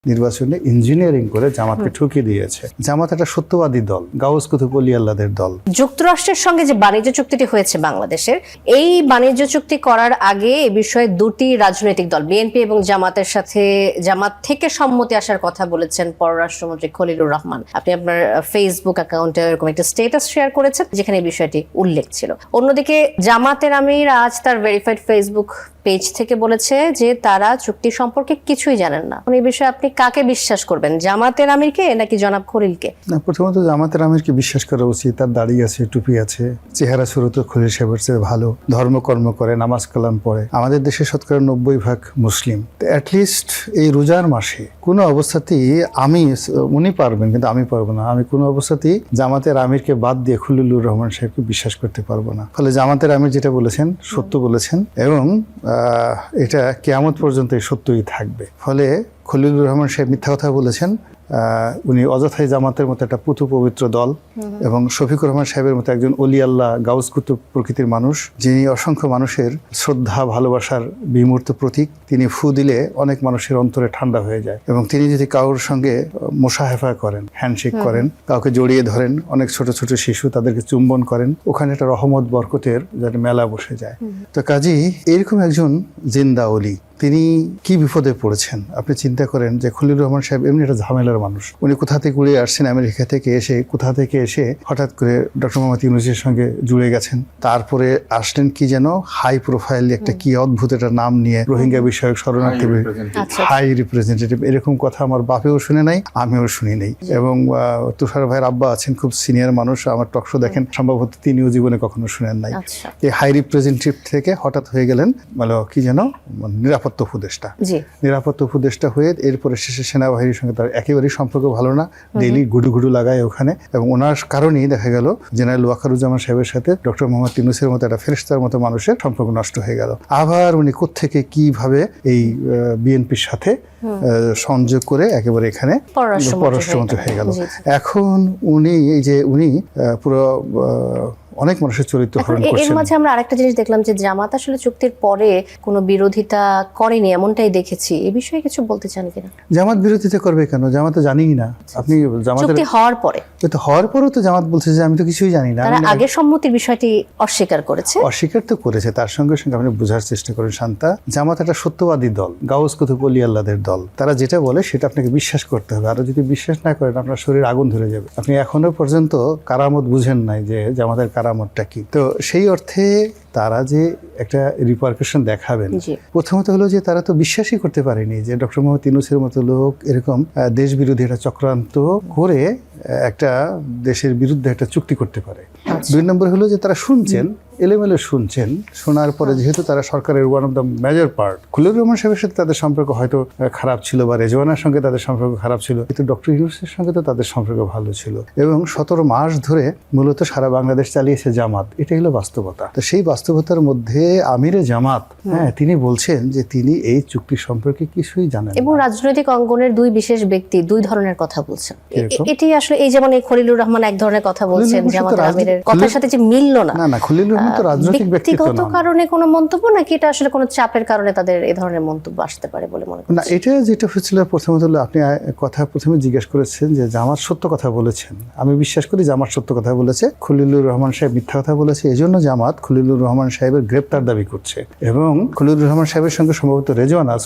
নির্বাচনে ইঞ্জিনিয়ারিং করে জামাতকে ঠুকে দিয়েছে। জামাত একটা সত্যবাদী দল, গাউস কুতুব ওলি আল্লাহদের দল। যুক্তরাষ্ট্রের সঙ্গে যে বাণিজ্য চুক্তিটি হয়েছে বাংলাদেশের, এই বাণিজ্য চুক্তি করার আগে এ বিষয়ে দুটি রাজনৈতিক দল বিএনপি এবং জামাতের সাথে জামাত থেকে সম্মতি আসার কথা বলেছেন পররাষ্ট্রমন্ত্রী খলিলুর রহমান। আপনি আপনার ফেসবুক অ্যাকাউন্টে এরকম একটা স্ট্যাটাস শেয়ার করেছেন যেখানে এই বিষয়টি উল্লেখ ছিল। অন্যদিকে জামাতের আমির আজ তার ভেরিফাইড ফেসবুক পেজ থেকে বলেছে যে তারা চুক্তি সম্পর্কে কিছুই জানেন না। এই বিষয়ে আপনি কাকে বিশ্বাস করবেন, জামাতের আমিরকে নাকি জনাব খলিলকে? না, প্রথমত জামাতের আমিরকে বিশ্বাস করা উচিত। তার দাড়ি আছে, টুপি আছে, চেহারা সুরত খলিল সাহেবের চেয়ে ভালো, ধর্মকর্ম করে, নামাজ কালাম পড়ে। আমাদের দেশে শতকরা 90% মুসলিম। অ্যাটলিস্ট এই রোজার মাসে কোনো অবস্থাতেই উনি পারবেন কিন্তু আমি পারবো না। আমি কোনো অবস্থাতেই জামাতের আমিরকে বাদ দিয়ে খলিলুর রহমান সাহেবকে বিশ্বাস করতে পারবো না। ফলে জামাতের আমির যেটা বলেছেন সত্য বলেছেন এবং এটা কিয়ামত পর্যন্ত সত্যই থাকবে। ফলে খলিলুর রহমান সাহেব মিথ্যা কথা বলেছেন। উনি অযথাই জামাতের মতো একটা পুতু পবিত্র দল এবং শফিকুর রহমান সাহেবের মতো একজন অলি আল্লাহ গাউস কুতুব প্রকৃতির মানুষ, যিনি অসংখ্য মানুষের শ্রদ্ধা ভালোবাসার বিমূর্ত প্রতীক। তিনি ফু দিলে অনেক মানুষের অন্তরে ঠান্ডা হয়ে যায় এবং তিনি যদি কারোর সঙ্গে মোশাহেফা করেন, হ্যান্ডশেক করেন, কাউকে জড়িয়ে ধরেন, অনেক ছোট ছোট শিশু তাদেরকে চুম্বন করেন, ওখানে একটা রহমত বরকতের যেন মেলা বসে যায়। তো কাজেই এরকম একজন জিন্দা অলি, তিনি কি বিপদে পড়েছেন আপনি চিন্তা করেন। যে খলিলুর রহমান সাহেব এমনি একটা ঝামেলার মানুষ। উনি কোথা থেকে উড়ে আসছেন, আমেরিকা থেকে এসে কোথা থেকে এসে হঠাৎ করে ডক্টর মোহাম্মদ ইউনূসের সঙ্গে জুড়ে গেছেন। তারপরে আসলেন কি যেন হাই প্রোফাইল একটা কি অদ্ভুত একটা নাম নিয়ে, রোহিঙ্গা বিষয়ক শরণার্থী হাই রিপ্রেজেন্টেটিভ। এরকম কথা আমার বাপেও শুনে নাই, আমিও শুনি নাই। এবং তুষার ভাইয়ের আব্বা আছেন, খুব সিনিয়র মানুষ, আমার টকশো দেখেন, সম্ভবত তিনিও জীবনে কখনো শুনেন নাই। এই হাই রিপ্রেজেন্টেটিভ থেকে হঠাৎ হয়ে গেলেন মানে কি যেন নিরাপত্তা উপদেষ্টা হয়ে এরপরে শেষে সেনাবাহিনীর সঙ্গে তার একেবারেই সম্পর্ক ভালো না, ডেইলি গুডু লাগায় ওখানে। এবং ওনার কারণেই দেখা গেল জেনারেল ওয়াকারুজ্জামান সাহেবের সাথে ডক্টর মোহাম্মদ ইউনূসের মতো একটা ফেরেশতার মতো মানুষের সম্পর্ক নষ্ট হয়ে গেল। আবার উনি কোত্থেকে কিভাবে এই বিএনপির সাথে সংযোগ করে একেবারে এখানে পররাষ্ট্রমন্ত্রী হয়ে গেল। এখন উনি পুরো অনেক মানুষের চরিত্র হরণ করছেন। এর মাঝে আমরা আরেকটা জিনিস দেখলাম যে জামাত আসলে চুক্তির পরে কোনো বিরোধিতা করেনি, এমনটাই দেখেছি। এই বিষয়ে কিছু বলতে চান কিনা? জামাত বিরোধিতা করবে কেন? জামাত তো জানিই না। আপনি চুক্তি হওয়ার পরে হওয়ার পরও তো জামাত বলছে যে আমি তো কিছুই জানি না। তারা আগে সম্মতির বিষয়টি অস্বীকার তো করেছে। তার সঙ্গে সঙ্গে আপনি বোঝার চেষ্টা করেন শান্তা, জামাত একটা সত্যবাদী দল, গাউস কুতুব ওলি আল্লাহদের দল। তারা যেটা বলে সেটা আপনাকে বিশ্বাস করতে হবে। আর যদি বিশ্বাস না করেন আপনার শরীর আগুন ধরে যাবে। আপনি এখনো পর্যন্ত কারামত বুঝেন নাই যে জামাতের কারামতটা কি। তো সেই অর্থে তারা যে একটা রিপারকাশন দেখাবেন, প্রথমত হলো যে তারা তো বিশ্বাসই করতে পারেনি যে ডক্টর মোহাম্মদ ইউনূসের মতো লোক এরকম দেশ বিরোধী একটা চক্রান্ত করে একটা দেশের বিরুদ্ধে একটা চুক্তি করতে পারে। দুই নম্বর হলো যে তারা শুনছেন, এলোমেলো শুনছেন। শোনার পরে যেহেতু তারা সরকারের one of the major part, Khalilur Rahman সাহেবের সাথে তাদের সম্পর্ক হয়তো খারাপ ছিল বা রেজওয়ানার সঙ্গে তাদের সম্পর্ক খারাপ ছিল, কিন্তু ডক্টর ইউনূসের সঙ্গে তো তাদের সম্পর্ক ভালো ছিল। এবং 17 মাস ধরে মূলত সারা বাংলাদেশ চালিয়েছে জামাত। এটাই হলো বাস্তবতা। তো সেই বাস্তবতার মধ্যে আমিরে জামাত তিনি বলছেন যে তিনি এই চুক্তি সম্পর্কে কিছুই জানেন এবং রাজনৈতিক অঙ্গনের দুই বিশেষ ব্যক্তি দুই ধরনের কথা বলছেন। এটি আসলে এই যেমন এই খলিলুর রহমান এক ধরনের কথা বলছেন, জামাতের আমিরের কথার সাথে যে মিলল না। না, খলিলুর রহমান তো রাজনৈতিক ব্যক্তিত্ব না। ব্যক্তিগত কারণে কোনো মন্তব্য নাকি এটা আসলে কোনো চাপের কারণে তাদের এই ধরনের মন্তব্য আসতে পারে বলে মনে করেন? না, এটা যেটা হচ্ছিল প্রথমত হলো আপনি কথা প্রথমে জিজ্ঞেস করেছেন যে জামাত সত্য কথা বলেছেন। আমি বিশ্বাস করি জামাত সত্য কথা বলেছে, খলিলুর রহমান সাহেব মিথ্যা কথা বলেছে। এজন্য জামাত খলিলুর রহমান সাহেবের গ্রেপ্তার দাবি করছে এবং খলিলুর রহমান সাহেবের সঙ্গে সম্ভবত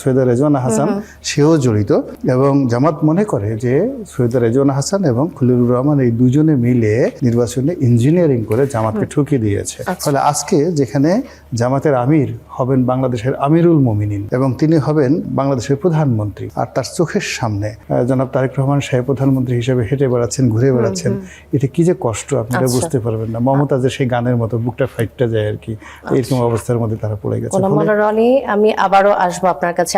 সৈয়দা রেজওয়ানা হাসান সেও জড়িত। এবং জামাত মনে করে যে সৈয়দা রেজওয়ানা হাসান এবং খলিলুর রহমান এই দুজনে মিলে নির্বাচনে ইঞ্জিনিয়ারিং করে জামাতকে ঠুকে দিয়েছে। ফলে আজকে যেখানে জামাতের আমির হবেন বাংলাদেশের আমিরুল মুমিনিন এবং তিনি হবেন বাংলাদেশের প্রধানমন্ত্রী, আর তার চোখের সামনে জনাব তারেক রহমান সাহেব প্রধানমন্ত্রী হিসেবে হেঁটে বেড়াচ্ছেন, ঘুরে বেড়াচ্ছেন, এটা কি যে কষ্ট আপনারা বুঝতে পারবেন না। মমতাজের সেই গানের মতো বুকটা ফাইটটা যায় আর কি, এরকম অবস্থার মধ্যে তারা পড়ে গেছে। রনি, আমি আবারও আসবো আপনার কাছে।